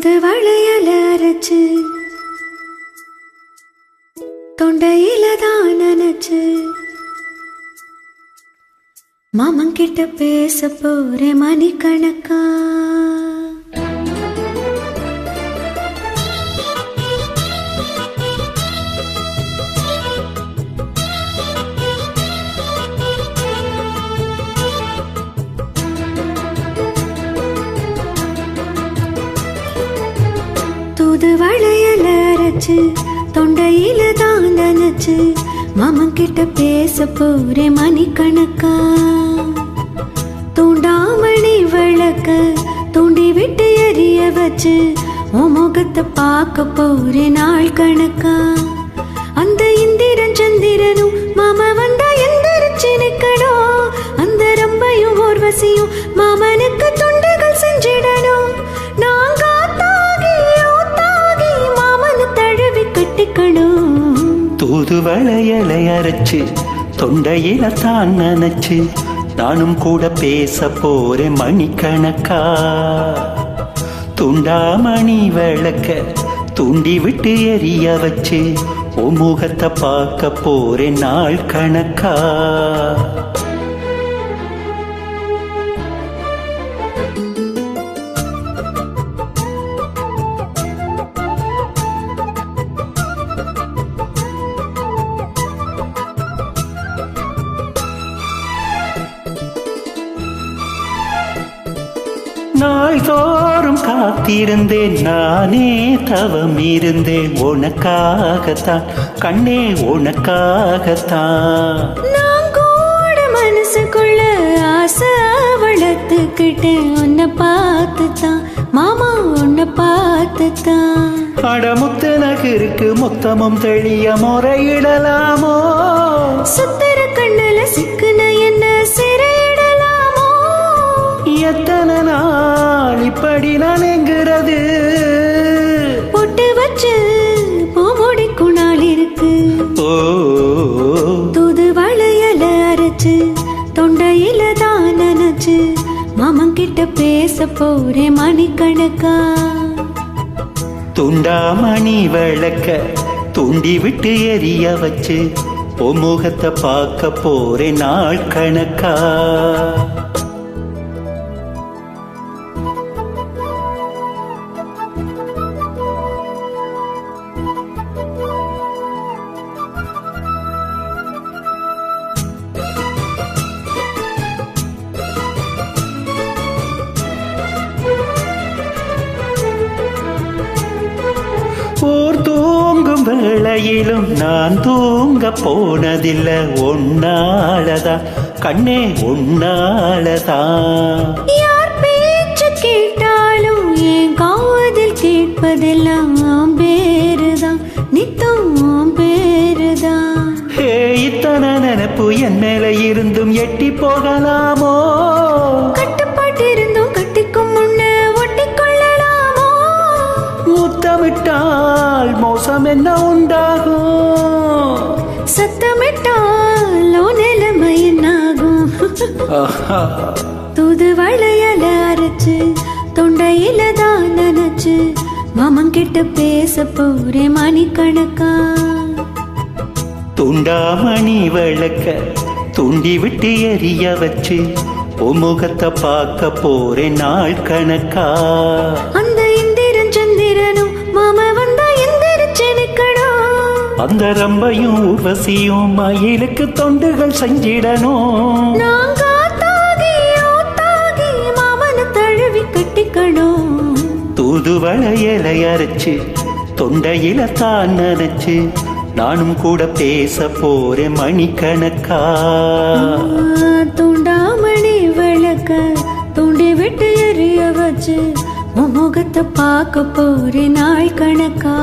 தூதுவளையல அரைச்சு தொண்டையில தான் நினைச்சு மாமன் கிட்ட பேச போறேன் மணிக்கணக்கா. தூதுவளையல அரைச்சு தொண்டையில தான் நினைச்சு மாமன் கிட்ட பேச போறேன் மணிக்கணக்கா. தூண்டாமணி விளக்க தூண்டி விட்டு எரிய வச்சு உன் முகத்தை பார்க்க போறேன் நாள் கணக்கா. அந்த இந்திரன் சந்திரனும் மாமா வந்தா எந்திரிச்சு நிக்கணும். அந்த ரம்பையும் ஊர்வசியும் மாமனுக்கு தொண்டுகள் செஞ்சிடணும். நாங்க தூதுவளையலை அரைச்சு தொண்டையில தான் நினைச்சு நானும் கூட பேச போறேன் மணிக்கணக்கா. துண்டாமணி விளக்க தூண்டி விட்டு எரிய வச்சு உன் முகத்தை பார்க்க போறேன் நாள் கணக்கா. நாள்தோறும் காத்திருந்தேன் நானே தவம் இருந்தேன் உனக்காகத்தான் கண்ணே உனக்காகத்தான். நான் கூட மனசுக்குள்ள ஆசை வளர்த்துக்கிட்டேன் உன்னை பார்த்துத்தான் மாமா உன்னை பார்த்துத்தான். அடமுத்து நகருக்கு மொத்தமும் தெளிய முறையிடலாமோ? சுத்தர கண்ணல சிக்குன என்ன சிறையிடலாமோ? எத்தனை நாள் இப்படி நான் எங்கிறது? பொட்டு வச்சு பூமுடிக்கும் நாள் இருக்கு. ஓ தூதுவளையல அரைச்சு தொண்டையில தான் நினைச்சு மாமன் கிட்ட பேச போறேன் மணிக்கணக்கா. துண்டாமணி விளக்க தூண்டி விட்டு எரிய வச்சு உன் முகத்தை பார்க்க போறேன் நாள் கணக்கா. போர் தூங்கும் வேளையிலும் நான் தூங்க போனதில்லை உன்னாலதான் கண்ணே உன்னாலதான். யார் பேச்சு கேட்டாலும் என் காதில் கேட்பதெல்லாம் பேருதான் நித்தம் பேருதான். இத்தனை நினைப்பு என் மேல இருந்தும் எட்டி போகலாமோ? கட்டுப்பாட்டு இருந்தும் கட்டிக்கும் முன்ன ஒட்டிக்கொள்ளலாமோ? முத்தமிட்டால் மோசம் என்ன உண்டாகும்? சத்தமிட்டால் நிலைமை என்னாகும்? தூதுவளையல அரைச்சு தொண்டையில தான் நினைச்சு மாமன் கிட்ட பேச போறேன் மணிக்கணக்கா. துண்டாமணி விளக்க தூண்டி விட்டு எரிய வச்சு உன் முகத்தை பார்க்க போறேன் நாள் கணக்கா. அந்த இந்திரன் சந்திரனும் மாமா வந்தா எந்திரிச்சு நிக்கணும். அந்த ரம்பையும் ஊர்வசியும் மயிலுக்கு தொண்டுகள் செஞ்சிடணும். நாங்க தாகி மாமனை தழுவி கட்டிக்கணும். தூதுவளையலை அரைச்சு தொண்டையில தான் நினைச்சு நானும் கூட பேச போறேன் மணிக்கணக்கா. தூண்டாமணி விளக்க தூண்டி விட்டு எரிய வச்சு முகத்தை பார்க்க போறேன் நாள் கணக்கா.